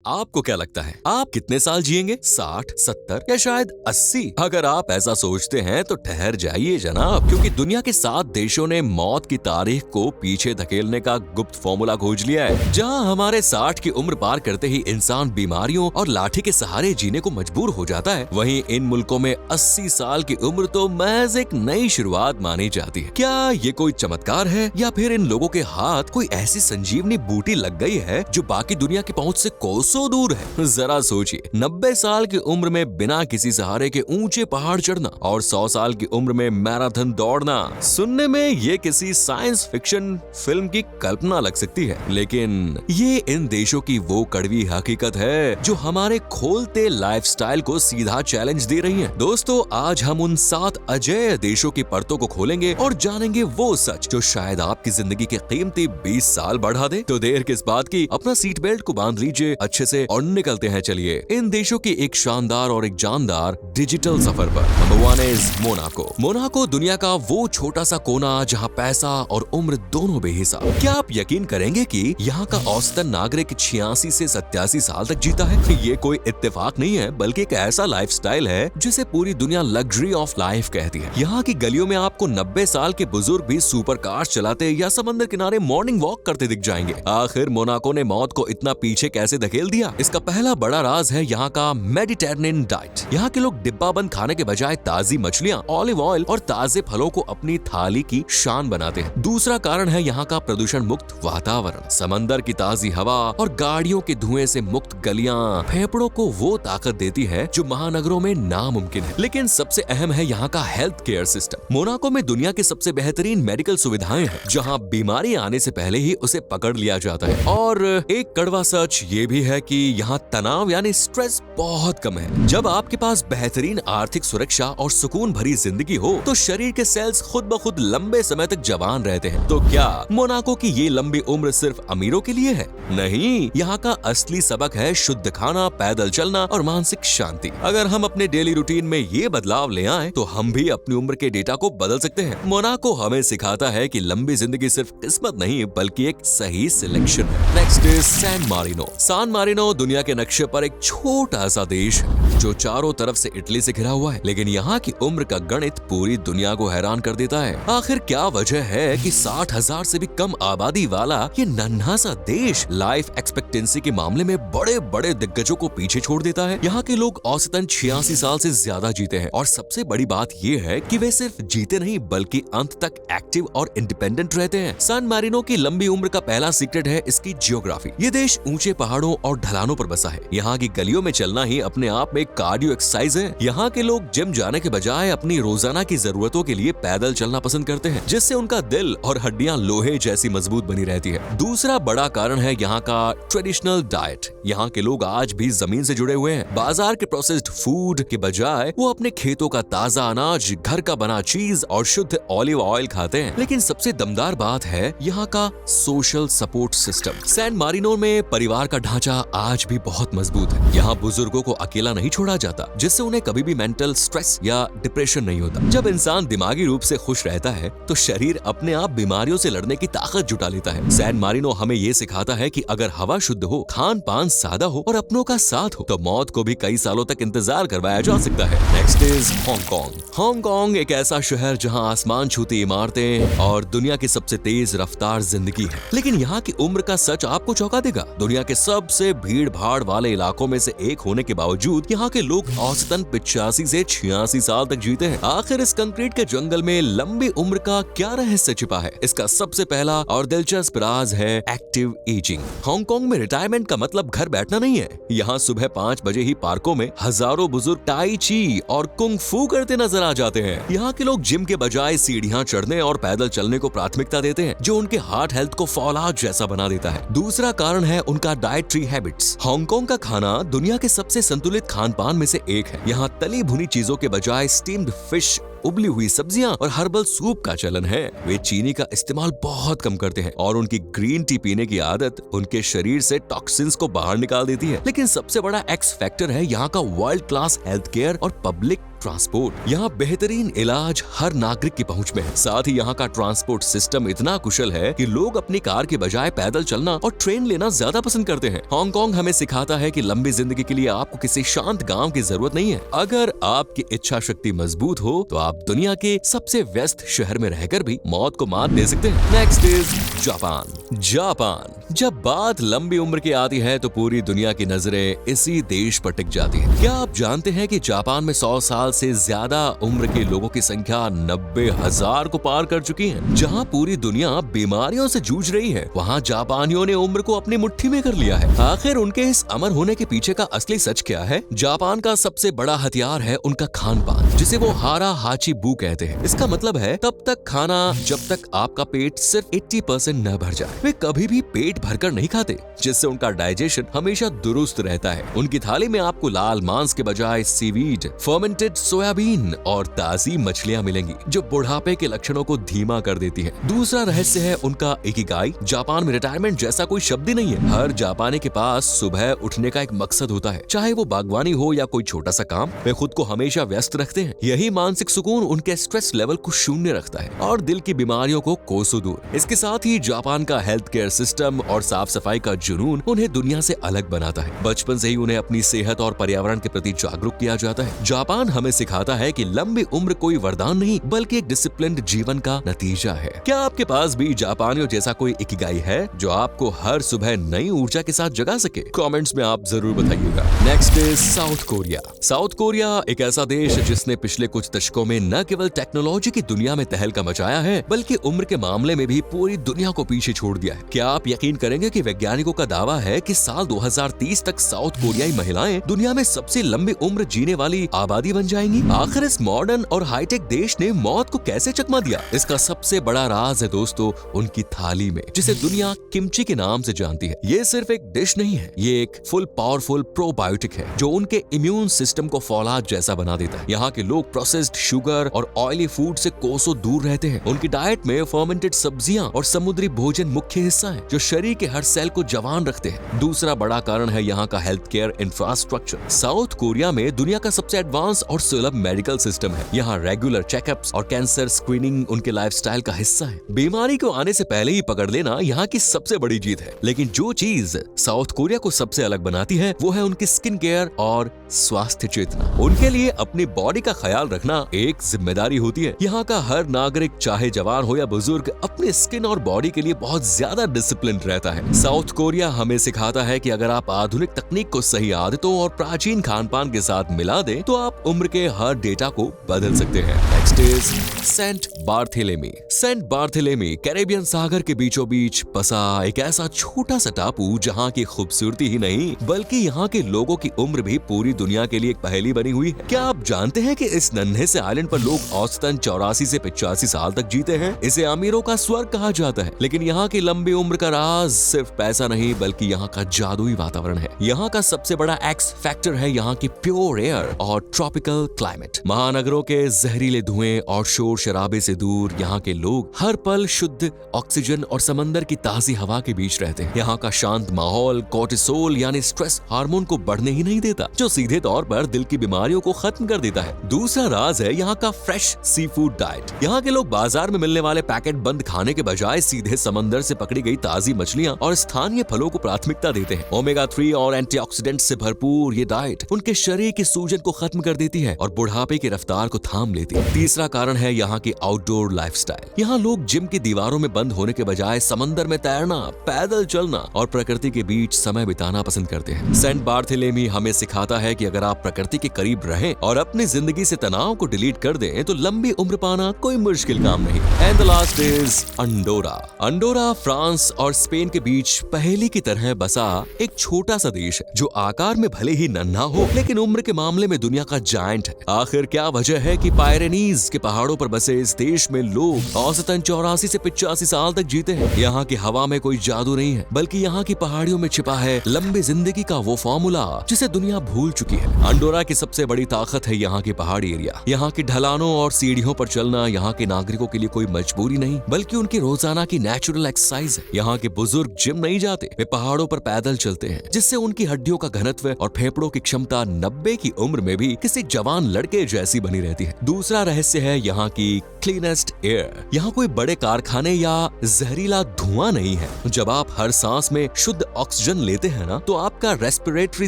आपको क्या लगता है, आप कितने साल जिएंगे? 60, 70 या शायद 80? अगर आप ऐसा सोचते हैं तो ठहर जाइए जनाब, क्योंकि दुनिया के 7 देशों ने मौत की तारीख को पीछे धकेलने का गुप्त फॉर्मूला खोज लिया है। जहां हमारे 60 की उम्र पार करते ही इंसान बीमारियों और लाठी के सहारे जीने को मजबूर हो जाता है, वहीं इन मुल्कों में 80 साल की उम्र तो महज एक नई शुरुआत मानी जाती है। क्या ये कोई चमत्कार है या फिर इन लोगों के हाथ कोई ऐसी संजीवनी बूटी लग गई है जो बाकी दुनिया की पहुंच से कोसों दूर है? जरा सोचिए, 90 साल की उम्र में बिना किसी सहारे के ऊंचे पहाड़ चढ़ना और 100 साल की उम्र में मैराथन दौड़ना। सुनने में ये किसी साइंस फिक्शन फिल्म की कल्पना लग सकती है, लेकिन ये इन देशों की वो कड़वी हकीकत है जो हमारे खोलते लाइफस्टाइल को सीधा चैलेंज दे रही है। दोस्तों, आज हम उन 7 अजय देशों की परतों को खोलेंगे और जानेंगे वो सच जो शायद आपकी जिंदगी के कीमती 20 साल बढ़ा दे। तो देर किस बात की, अपना सीट बेल्ट को बांध लीजिए अच्छे से और निकलते हैं। चलिए इन देशों की एक शानदार और एक जानदार डिजिटल सफर पर। Number 1 is Monaco. मोनाको दुनिया का वो छोटा सा कोना जहां पैसा और उम्र दोनों बेहिसाब। क्या आप यकीन करेंगे कि यहाँ का औसतन नागरिक 86 से 87 साल तक जीता है? ये कोई इत्तेफाक नहीं है, बल्कि एक ऐसा लाइफस्टाइल है जिसे पूरी दुनिया लग्जरी ऑफ लाइफ कहती है। यहाँ की गलियों में आपको 90 साल के बुजुर्ग भी सुपर कार्स चलाते या समंदर किनारे मॉर्निंग वॉक करते दिख जाएंगे। आखिर मोनाको ने मौत को इतना पीछे कैसे धकेल दिया? इसका पहला बड़ा राज है यहाँ का मेडिटेरेनियन डाइट। यहाँ के लोग डिब्बा बंद खाने के बजाय ताजी मछलियाँ, ऑलिव ऑयल और ताजे फलों को अपनी थाली की शान बनाते हैं। दूसरा कारण है यहाँ का प्रदूषण मुक्त वातावरण। समंदर की ताजी हवा और गाड़ियों के धुएं से मुक्त गलियां फेफड़ों को वो ताकत देती है जो महानगरों में नामुमकिन है। लेकिन सबसे अहम है यहाँ का हेल्थ केयर सिस्टम। मोनाको में दुनिया की सबसे बेहतरीन मेडिकल सुविधाएं हैं, जहाँ बीमारी आने से पहले ही उसे पकड़ लिया जाता है। और एक कड़वा सच ये भी है कि यहाँ तनाव यानी स्ट्रेस बहुत कम है। जब आपके पास बेहतरीन आर्थिक सुरक्षा और सुकून भरी जिंदगी हो तो शरीर के सेल्स खुद ब खुद लंबे समय तक जवान रहते हैं। तो क्या मोनाको की ये लंबी उम्र सिर्फ अमीरों के लिए है? नहीं, यहाँ का असली सबक है शुद्ध खाना, पैदल चलना और मानसिक शांति। अगर हम अपने डेली रूटीन में ये बदलाव ले आए तो हम भी अपनी उम्र के डेटा को बदल सकते हैं। मोनाको हमें सिखाता है कि लंबी जिंदगी सिर्फ किस्मत नहीं बल्कि एक सही सिलेक्शन है। Next is San Marino. San Marino दुनिया के नक्शे पर एक छोटा सा देश है जो चारों तरफ से इटली से घिरा हुआ है, लेकिन यहाँ की उम्र का गणित पूरी दुनिया को हैरान कर देता है। आखिर क्या वजह है कि 60,000 से भी कम आबादी वाला ये नन्हा सा देश लाइफ एक्सपेक्टेंसी के मामले में बड़े बड़े दिग्गजों को पीछे छोड़ देता है? यहाँ के लोग औसतन 86 साल से ज्यादा जीते हैं और सबसे बड़ी बात ये है कि वे सिर्फ जीते नहीं बल्कि अंत तक एक्टिव और इंडिपेंडेंट रहते हैं। सैन मारिनो की लंबी उम्र का पहला सीक्रेट है इसकी जियोग्राफी। ये देश ऊंचे पहाड़ों और ढलानों पर बसा है। यहाँ की गलियों में चलना ही अपने आप में कार्डियो एक्सरसाइज है। यहाँ के लोग जिम जाने के बजाय अपनी रोजाना की जरूरतों के लिए पैदल चलना पसंद करते हैं, जिससे उनका दिल और हड्डियां लोहे जैसी मजबूत बनी रहती है। दूसरा बड़ा कारण है यहाँ का ट्रेडिशनल डाइट। यहाँ के लोग आज भी जमीन से जुड़े हुए हैं। बाजार के प्रोसेस्ड फूड के बजाय वो अपने खेतों का ताजा अनाज, घर का बना चीज और शुद्ध ऑलिव ऑयल खाते हैं। लेकिन सबसे दमदार बात है यहाँ का social support system. San Marino में परिवार का ढांचा आज भी बहुत मजबूत है। यहाँ बुजुर्गों को अकेला नहीं छोड़ा जाता, जिससे उन्हें कभी भी मेंटल स्ट्रेस या डिप्रेशन नहीं होता। जब इंसान दिमागी रूप से खुश रहता है तो शरीर अपने आप बीमारियों से लड़ने की ताकत जुटा लेता है। सैन मारिनो हमें ये सिखाता है कि अगर हवा शुद्ध हो, खान पान सादा हो और अपनों का साथ हो तो मौत को भी कई सालों तक इंतजार करवाया जा सकता है। Next is Hong Kong. हांगकांग एक ऐसा शहर जहां आसमान छूती इमारतें और दुनिया की सबसे तेज रफ्तार जिंदगी है। लेकिन यहाँ की उम्र का सच आपको चौंका देगा। दुनिया के सबसे भीड़ भाड़ वाले इलाकों में से एक होने के बावजूद यहाँ के लोग औसतन 85 से 86 साल तक जीते हैं। आखिर इस कंक्रीट के जंगल में लंबी उम्र का क्या रहस्य छिपा है? इसका सबसे पहला और दिलचस्प राज है एक्टिव एजिंग। हांगकांग में रिटायरमेंट का मतलब घर बैठना नहीं है। यहाँ सुबह 5 बजे ही पार्कों में हजारों बुजुर्ग टाई ची और कुंग फू करते नजर आ जाते हैं। यहाँ के लोग जिम के बजाय सीढ़ियाँ चढ़ने और पैदल चलने को प्राथमिकता देते हैं, जो उनके हार्ट हेल्थ को फौलाद जैसा बना देता है। दूसरा कारण है उनका डाइटरी हैबिट्स। हांगकांग का खाना दुनिया के सबसे संतुलित खान पान में से एक है। यहाँ तली भुनी चीजों के बजाय स्टीम्ड फिश, उबली हुई सब्जियां और हर्बल सूप का चलन है। वे चीनी का इस्तेमाल बहुत कम करते हैं और उनकी ग्रीन टी पीने की आदत उनके शरीर से टॉक्सिन्स को बाहर निकाल देती है। लेकिन सबसे बड़ा एक्स फैक्टर है यहाँ का वर्ल्ड क्लास हेल्थ केयर और पब्लिक ट्रांसपोर्ट। यहाँ बेहतरीन इलाज हर नागरिक की पहुंच में है। साथ ही यहाँ का ट्रांसपोर्ट सिस्टम इतना कुशल है कि लोग अपनी कार के बजाय पैदल चलना और ट्रेन लेना ज्यादा पसंद करते हैं। हांगकांग हमें सिखाता है कि लंबी जिंदगी के लिए आपको किसी शांत गांव की जरूरत नहीं है। अगर आपकी इच्छा शक्ति मजबूत हो तो आप दुनिया के सबसे व्यस्त शहर में रहकर भी मौत को मात दे सकते हैं। Next is Japan. जापान जब बात लंबी उम्र की आती है तो पूरी दुनिया की नजरें इसी देश पर टिक जाती है। क्या आप जानते हैं कि जापान में 100 साल से ज्यादा उम्र के लोगों की संख्या 90,000 को पार कर चुकी है। जहां पूरी दुनिया बीमारियों से जूझ रही है, वहां जापानियों ने उम्र को अपनी मुट्ठी में कर लिया है। आखिर उनके इस अमर होने के पीछे का असली सच क्या है? जापान का सबसे बड़ा हथियार है उनका खान पान, जिसे वो हारा हाची बू कहते हैं। इसका मतलब है तब तक खाना जब तक आपका पेट सिर्फ 80% न भर जाए। वे कभी भी पेट भरकर नहीं खाते, जिससे उनका डाइजेशन हमेशा दुरुस्त रहता है। उनकी थाली में आपको लाल मांस के बजाय सीवीड, फर्मेंटेड सोयाबीन और ताजी मछलियां मिलेंगी, जो बुढ़ापे के लक्षणों को धीमा कर देती है। दूसरा रहस्य है उनका इकिगाई। जापान में रिटायरमेंट जैसा कोई शब्द ही नहीं है। हर जापानी के पास सुबह उठने का एक मकसद होता है, चाहे वो बागवानी हो या कोई छोटा सा काम। वे खुद को हमेशा व्यस्त रखते हैं। यही मानसिक सुकून उनके स्ट्रेस लेवल को शून्य रखता है और दिल की बीमारियों को कोसों दूर। इसके साथ ही जापान का हेल्थ केयर सिस्टम और साफ सफाई का जुनून उन्हें दुनिया से अलग बनाता है। बचपन से ही उन्हें अपनी सेहत और पर्यावरण के प्रति जागरूक किया जाता है। जापान हमें सिखाता है कि लंबी उम्र कोई वरदान नहीं, बल्कि एक डिसिप्लिन्ड जीवन का नतीजा है। क्या आपके पास भी जापानियों जैसा कोई इकिगाई है जो आपको हर सुबह नई ऊर्जा के साथ जगा सके? कमेंट्स में आप जरूर बताइएगा। Next is south Korea. South Korea एक ऐसा देश जिसने पिछले कुछ दशकों में न केवल टेक्नोलॉजी की दुनिया में तहलका मचाया है, बल्कि उम्र के मामले में भी पूरी दुनिया को पीछे छोड़ दिया है। क्या आप यकीन करेंगे कि वैज्ञानिकों का दावा है कि साल 2030 तक साउथ कोरियाई महिलाएं दुनिया में सबसे लंबी उम्र जीने वाली आबादी बन जाएंगी? आखिर इस मॉडर्न और हाईटेक देश ने मौत को कैसे चकमा दिया? इसका सबसे बड़ा राज है दोस्तों उनकी थाली में, जिसे दुनिया किमची के नाम से जानती है। ये सिर्फ एक डिश नहीं है, ये एक फुल पावरफुल प्रोबायोटिक है जो उनके इम्यून सिस्टम को फौलाद जैसा बना देता है। यहाँ के लोग प्रोसेस्ड शुगर और ऑयली फूड से कोसों दूर रहते हैं। उनकी डाइट में फर्मेंटेड सब्जियां और समुद्री भोजन मुख्य हिस्सा है, जो शरीर के हर सेल को जवान रखते हैं। दूसरा बड़ा कारण है यहाँ का health care infrastructure. South Korea में दुनिया का सबसे एडवांस और सुलभ मेडिकल सिस्टम है। यहाँ रेगुलर चेकअप्स और कैंसर स्क्रीनिंग उनके लाइफस्टाइल का हिस्सा है। बीमारी को आने से पहले ही पकड़ लेना यहाँ की सबसे बड़ी जीत है। लेकिन जो चीज साउथ कोरिया को सबसे अलग बनाती है वो है उनकी स्किन केयर और स्वास्थ्य चेतना। उनके लिए अपनी बॉडी का ख्याल रखना एक जिम्मेदारी होती है। यहाँ का हर नागरिक, चाहे जवान हो या बुजुर्ग, अपने स्किन और बॉडी के लिए बहुत ज्यादा डिसिप्लिन रहता है। साउथ कोरिया हमें सिखाता है कि अगर आप आधुनिक तकनीक को सही आदतों और प्राचीन खान पान के साथ मिला दें तो आप उम्र के हर डेटा को बदल सकते हैं। Next is Saint Barthelemy. Saint Barthelemy Caribbean सागर के बीचों बीच बसा एक ऐसा छोटा सा टापू जहाँ की खूबसूरती ही नहीं बल्कि यहाँ के लोगों की उम्र भी पूरी दुनिया के लिए एक पहेली बनी हुई है। क्या आप जानते हैं कि इस नन्हे से आइलैंड पर लोग औसतन 84 से 85 साल तक जीते हैं? इसे अमीरों का स्वर्ग कहा जाता है। लेकिन यहाँ की लंबी उम्र का राज सिर्फ पैसा नहीं बल्कि यहाँ का जादुई वातावरण है। यहाँ का सबसे बड़ा एक्स फैक्टर है यहाँ की प्योर एयर और ट्रॉपिकल क्लाइमेट। महानगरों के जहरीले धुएं और शोर शराबे से दूर यहाँ के लोग हर पल शुद्ध ऑक्सीजन और समंदर की ताजी हवा के बीच रहते हैं। यहाँ का शांत माहौल कोर्टिसोल यानी स्ट्रेस हार्मोन को बढ़ने ही नहीं देता, जो सीधे तौर पर दिल की बीमारियों को खत्म कर देता है। दूसरा राज है यहाँ का फ्रेश सी फूड डाइट। यहाँ के लोग बाजार में मिलने वाले पैकेट बंद खाने के बजाय सीधे समंदर से पकड़ी गई ताजी मछलियाँ और स्थानीय फलों को प्राथमिकता देते हैं। ओमेगा 3 और एंटीऑक्सीडेंट से भरपूर ये डाइट उनके शरीर की सूजन को खत्म कर देती है और बुढ़ापे की रफ्तार को थाम लेती है। तीसरा कारण है यहाँ की आउटडोर लाइफस्टाइल। यहाँ लोग जिम की दीवारों में बंद होने के बजाय समंदर में तैरना, पैदल चलना और प्रकृति के बीच समय बिताना पसंद करते हैं। सेंट बार्थेलेमी हमें सिखाता है कि अगर आप प्रकृति के करीब रहें और अपनी जिंदगी से तनाव को डिलीट कर दें तो लंबी उम्र पाना कोई मुश्किल काम नहीं। And the last is Andorra. Andorra France और स्पेन के बीच पहेली की तरह बसा एक छोटा सा देश है जो आकार में भले ही नन्हा हो लेकिन उम्र के मामले में दुनिया का जायंट है। आखिर क्या वजह है कि पायरेनीज एंडीज के पहाड़ों पर बसे इस देश में लोग औसतन 84 से 85 साल तक जीते हैं। यहाँ की हवा में कोई जादू नहीं है, बल्कि यहाँ की पहाड़ियों में छिपा है लंबी जिंदगी का वो फॉर्मूला जिसे दुनिया भूल चुकी है। अंडोरा की सबसे बड़ी ताकत है यहाँ की पहाड़ी एरिया। यहाँ की ढलानों और सीढ़ियों पर चलना यहाँ के नागरिकों के लिए कोई मजबूरी नहीं, बल्कि उनकी रोजाना की नेचुरल एक्सरसाइज है। यहाँ के बुजुर्ग जिम नहीं जाते, वे पहाड़ों पर पैदल चलते हैं, जिससे उनकी हड्डियों का घनत्व और फेफड़ों की क्षमता 90 की उम्र में भी किसी जवान लड़के जैसी बनी रहती है। दूसरा रहस्य है यहाँ की क्लीनेस्ट एयर। यहाँ कोई बड़े कारखाने या जहरीला धुआं नहीं है। जब आप हर सांस में शुद्ध ऑक्सीजन लेते हैं ना, तो आपका रेस्पिरेटरी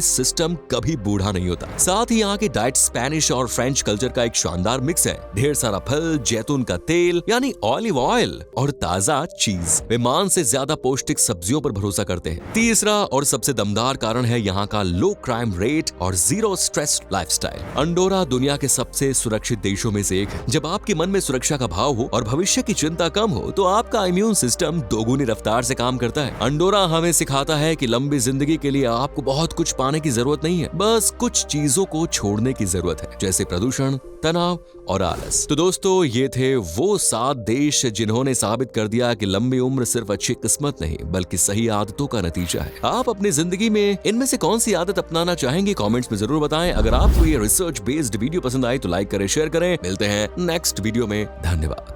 सिस्टम कभी बूढ़ा नहीं होता। साथ ही यहाँ की डाइट स्पेनिश और फ्रेंच कल्चर का एक शानदार मिक्स है। ढेर सारा फल, जैतून का तेल यानी ऑलिव ऑयल और ताजा चीज। वे मांस से ज्यादा पौष्टिक सब्जियों पर भरोसा करते हैं। तीसरा और सबसे दमदार कारण है यहाँ का लो क्राइम रेट और जीरो स्ट्रेस लाइफस्टाइल। अंडोरा दुनिया के सबसे सुरक्षित देशों में से एक है। जब आपके मन में सुरक्षा का भाव हो और भविष्य की चिंता कम हो, तो आपका इम्यून सिस्टम दोगुनी रफ्तार से काम करता है। अंडोरा हमें सिखाता है कि लंबी जिंदगी के लिए आपको बहुत कुछ पाने की जरूरत नहीं है, बस कुछ चीजों को छोड़ने की जरूरत है, जैसे प्रदूषण, तनाव और आलस। तो दोस्तों, ये थे वो 7 देश जिन्होंने साबित कर दिया कि लंबी उम्र सिर्फ अच्छी किस्मत नहीं, बल्कि सही आदतों का नतीजा है। आप अपनी जिंदगी में इनमें से कौन सी आदत अपनाना चाहेंगे, कमेंट्स में जरूर बताएं। अगर आपको ये रिसर्च बेस्ड वीडियो पसंद आई तो लाइक करें, शेयर करें। मिलते हैं नेक्स्ट वीडियो में। धन्यवाद।